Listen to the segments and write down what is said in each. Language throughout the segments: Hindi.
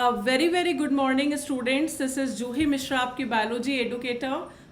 Very very good morning students, this is Juhi Mishra, आपकी बायोलॉजी एडुकेटर।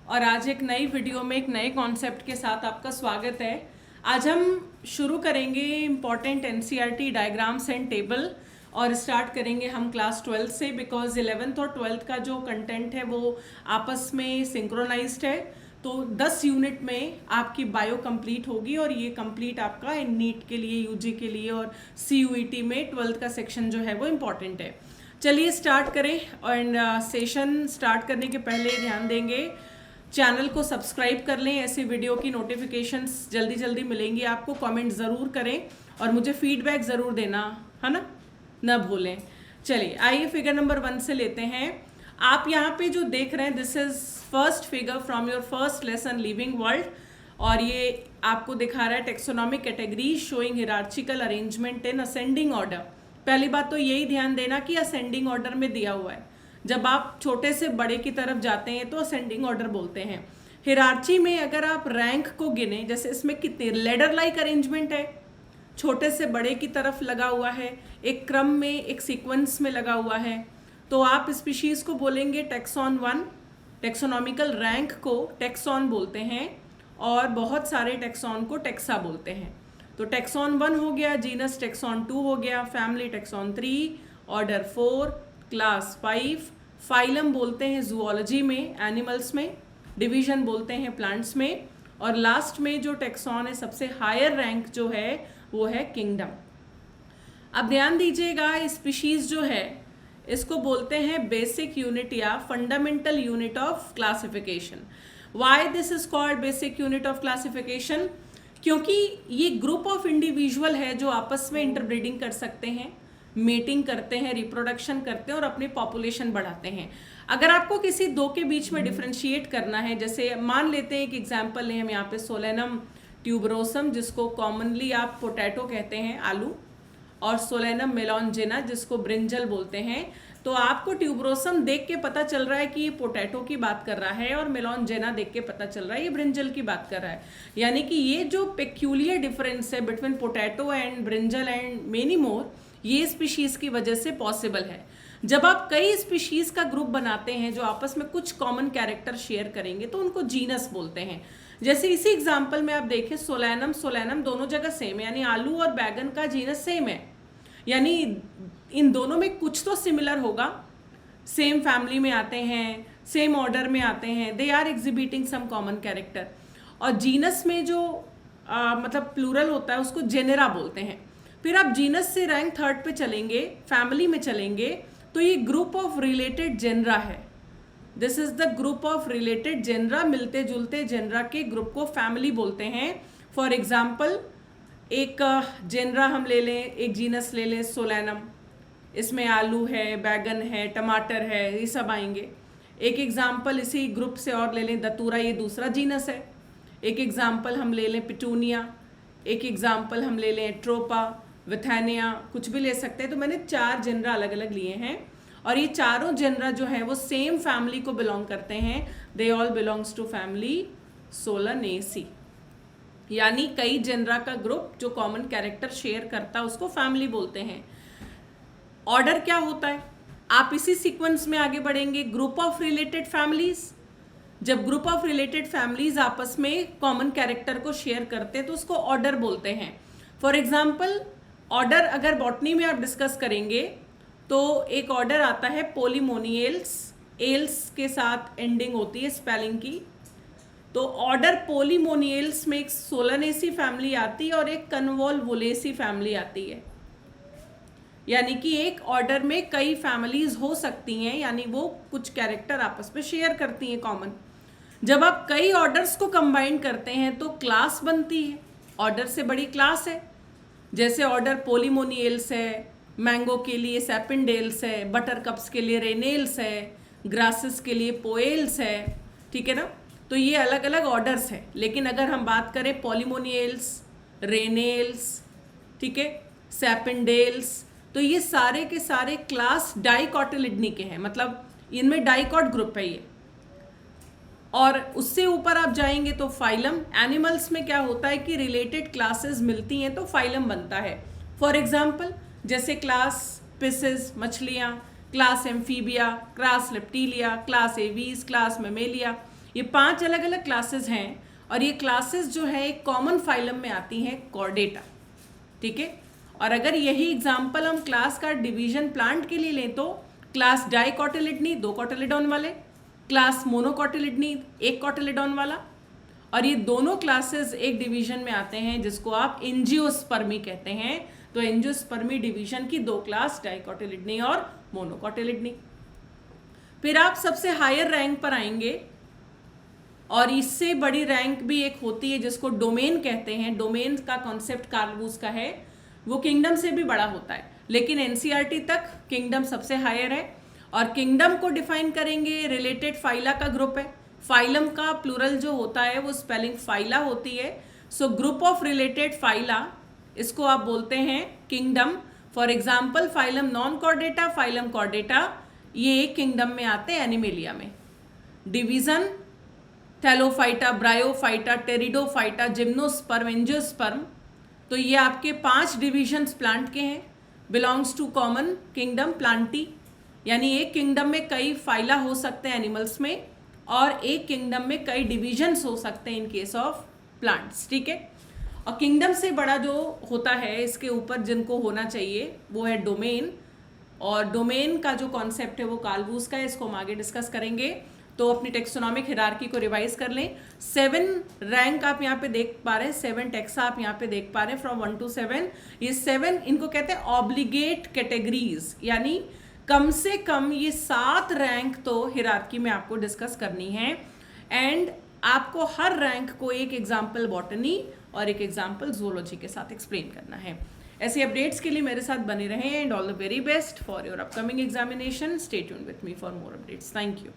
और आज एक नई वीडियो में एक नए कॉन्सेप्ट के साथ आपका स्वागत है। आज हम शुरू करेंगे important NCERT diagrams and table और स्टार्ट करेंगे हम क्लास 12 से, बिकॉज 11th और 12th का जो कंटेंट है वो आपस में सिंक्रोनाइज्ड है। तो 10 यूनिट में आपकी बायो कंप्लीट होगी और ये कंप्लीट आपका नीट के लिए, यूजी के लिए और सीयूईटी में 12th का सेक्शन जो है वो इम्पॉर्टेंट है। चलिए स्टार्ट करें। एंड सेशन स्टार्ट करने के पहले ध्यान देंगे, चैनल को सब्सक्राइब कर लें, ऐसी वीडियो की नोटिफिकेशंस जल्दी जल्दी मिलेंगी आपको। कमेंट ज़रूर करें और मुझे फीडबैक ज़रूर देना, है ना भूलें। चलिए आइए फिगर नंबर 1 से लेते हैं। आप यहाँ पे जो देख रहे हैं, this is first figure from your first lesson living world, और ये आपको दिखा रहा है taxonomic category showing hierarchical arrangement in ascending order. पहली बात तो यही ध्यान देना कि असेंडिंग ऑर्डर में दिया हुआ है। जब आप छोटे से बड़े की तरफ जाते हैं तो असेंडिंग ऑर्डर बोलते हैं। हियरार्ची में अगर आप रैंक को गिने, जैसे इसमें कितने लेडर लाइक अरेंजमेंट है, छोटे से बड़े की तरफ लगा हुआ है, एक क्रम में, एक सीक्वेंस में लगा हुआ है, तो आप स्पीशीज को बोलेंगे टेक्सॉन 1। टेक्सोनॉमिकल रैंक को टेक्सॉन बोलते हैं और बहुत सारे टेक्सॉन को टेक्सा बोलते हैं। तो टेक्सॉन 1 हो गया, जीनस टेक्सॉन 2 हो गया, family tax on 3, order 4, class 5, phylum बोलते हैं जूलॉजी में, एनिमल्स में, डिवीजन बोलते हैं प्लांट्स में, और लास्ट में जो टेक्सॉन है सबसे हायर रैंक जो है वो है किंगडम। अब ध्यान दीजिएगा, स्पीशीज जो है इसको बोलते हैं बेसिक यूनिट या fundamental unit of classification. Why this is called basic unit of classification? क्योंकि ये ग्रुप ऑफ इंडिविजुअल है जो आपस में इंटरब्रीडिंग कर सकते हैं, मेटिंग करते हैं, रिप्रोडक्शन करते हैं और अपनी पॉपुलेशन बढ़ाते हैं। अगर आपको किसी दो के बीच में डिफ्रेंशिएट करना है, जैसे मान लेते हैं एक एग्जाम्पल लें हम यहाँ पे, सोलेनम ट्यूबरोसम जिसको कॉमनली आप पोटैटो कहते हैं, आलू, और सोलेनम मेलॉन्जिना जिसको ब्रिंजल बोलते हैं। तो आपको ट्यूबरोसम देख के पता चल रहा है कि ये पोटैटो की बात कर रहा है, और मेलॉन्जिना देख के पता चल रहा है ये ब्रिंजल की बात कर रहा है। यानी कि ये जो पेक्यूलियर डिफरेंस है between potato and brinjal and many more, ये स्पीशीज की वजह से पॉसिबल है। जब आप कई स्पीशीज का ग्रुप बनाते हैं जो आपस में कुछ कॉमन कैरेक्टर शेयर करेंगे तो उनको जीनस बोलते हैं। जैसे इसी एग्जाम्पल में आप देखें, सोलेनम दोनों जगह सेम है, यानी आलू और बैगन का जीनस सेम है, यानी इन दोनों में कुछ तो सिमिलर होगा। सेम फैमिली में आते हैं, सेम ऑर्डर में आते हैं, they are exhibiting some common character. और जीनस में जो मतलब प्लूरल होता है उसको जेनेरा बोलते हैं। फिर आप जीनस से रैंक 3rd पे चलेंगे, फैमिली में चलेंगे, तो ये ग्रुप ऑफ रिलेटेड जेनरा है। This is the group of related genera, मिलते जुलते जेनरा के ग्रुप को फैमिली बोलते हैं। फॉर एग्जाम्पल एक जेनरा हम ले लें, एक जीनस ले लें सोलेनम, इसमें आलू है, बैगन है, टमाटर है, ये सब आएंगे। एक एग्जाम्पल इसी ग्रुप से और ले लें दतूरा, ये दूसरा जीनस है। एक एग्जाम्पल हम ले लें पिटूनिया, एक एग्जाम्पल हम ले लें ट्रोपा, विथेनिया, कुछ भी ले सकते हैं। तो मैंने 4 जेनरा अलग अलग लिए हैं और ये चारों जेनरा जो है वो सेम फैमिली को बिलोंग करते हैं। They all belongs to family Solanaceae, यानी कई जेनरा का ग्रुप जो कॉमन कैरेक्टर शेयर करता है उसको फैमिली बोलते हैं। ऑर्डर क्या होता है? आप इसी सीक्वेंस में आगे बढ़ेंगे, ग्रुप ऑफ रिलेटेड फैमिलीज। जब ग्रुप ऑफ रिलेटेड फैमिलीज आपस में कॉमन कैरेक्टर को शेयर करते हैं तो उसको ऑर्डर बोलते हैं। फॉर एग्जाम्पल, ऑर्डर अगर बॉटनी में आप डिस्कस करेंगे तो एक ऑर्डर आता है पोलीमोनियल्स, एल्स के साथ एंडिंग होती है स्पेलिंग की। तो ऑर्डर पोलीमोनियल्स में एक सोलानेसी फैमिली आती है और एक कन्वोल्वुलेसी फैमिली आती है। यानी कि एक ऑर्डर में कई फैमिलीज हो सकती हैं, यानी वो कुछ कैरेक्टर आपस में शेयर करती हैं कॉमन। जब आप कई ऑर्डर्स को कंबाइन करते हैं तो क्लास बनती है, ऑर्डर से बड़ी क्लास है। जैसे ऑर्डर पोलीमोनियल्स है, मैंगो के लिए सैपिनडेल्स है, बटर कप्स के लिए रेनेल्स है, ग्रासेस के लिए पोएल्स है, ठीक है ना। तो ये अलग अलग ऑर्डर्स हैं। लेकिन अगर हम बात करें पोलीमोनियल्स, रेनेल्स, ठीक है, सैपिनडेल्स, तो ये सारे के सारे क्लास डाइकोटिलिडनी के हैं, मतलब इनमें डाइकोट ग्रुप है ये। और उससे ऊपर आप जाएंगे तो फाइलम। एनिमल्स में क्या होता है कि रिलेटेड क्लासेस मिलती हैं तो फाइलम बनता है। फॉर एग्जाम्पल जैसे क्लास फिशेस, मछलियाँ, class amphibia, class reptilia, class aves, class mammalia. ये 5 अलग अलग क्लासेस हैं और ये क्लासेस जो है एक कॉमन फाइलम में आती हैं, कॉर्डेटा। ठीक है, और अगर यही एग्जाम्पल हम क्लास का डिवीजन प्लांट के लिए लें तो क्लास डाइकोटिलिडनी 2 कोटिलिडॉन वाले, क्लास मोनोकोटिलिडनी 1 कोटिलिडॉन वाला, और ये दोनों क्लासेस एक डिवीजन में आते हैं जिसको आप एंजियोस्पर्मी कहते हैं। तो एंजियोस्पर्मी डिवीजन की 2 क्लास डाइकोटिलिडनी और मोनोकोटिलिडनी। फिर आप सबसे हायर रैंक पर आएंगे और इससे बड़ी रैंक भी एक होती है जिसको डोमेन कहते हैं। डोमेन का कॉन्सेप्ट कार्ल वूस का है, वो किंगडम से भी बड़ा होता है, लेकिन एनसीईआरटी तक किंगडम सबसे हायर है। और किंगडम को डिफाइन करेंगे, रिलेटेड फाइला का ग्रुप है। फाइलम का प्लूरल जो होता है वो स्पेलिंग फाइला होती है। So group of related phyla, इसको आप बोलते हैं kingdom. For example phylum non Chordata, phylum Chordata, ये एक किंगडम में आते हैं, एनिमेलिया में। Division Thallophyta, Bryophyta, Pteridophyta, gymnosperm, angiosperm. तो ये आपके 5 डिविजन्स प्लांट के हैं, belongs to common kingdom Plantae. यानी एक किंगडम में कई फाइला हो सकते हैं एनिमल्स में, और एक किंगडम में कई डिविजन्स हो सकते हैं इन केस ऑफ प्लांट्स। ठीक है, और किंगडम से बड़ा जो होता है इसके ऊपर जिनको होना चाहिए वो है डोमेन। और डोमेन का जो कॉन्सेप्ट है वो कार्ल वूस का है, इसको हम आगे डिस्कस करेंगे। तो अपनी टेक्सोनॉमिक हिरार्की को रिवाइज कर लें। 7 रैंक आप यहाँ पे देख पा रहे हैं, 7 टेक्सा आप यहाँ पे देख पा रहे हैं फ्रॉम 1 to 7। ये 7 इनको कहते हैं ऑब्लिगेट कैटेगरीज, यानी कम से कम ये 7 रैंक तो हिरार्की में आपको डिस्कस करनी है। एंड आपको हर रैंक को एक एग्जाम्पल बॉटनी और एक एग्जाम्पल जूलॉजी के साथ एक्सप्लेन करना है। ऐसे अपडेट्स के लिए मेरे साथ बने रहें and all the very best for your upcoming examination. Stay tuned with me for more updates. Thank you.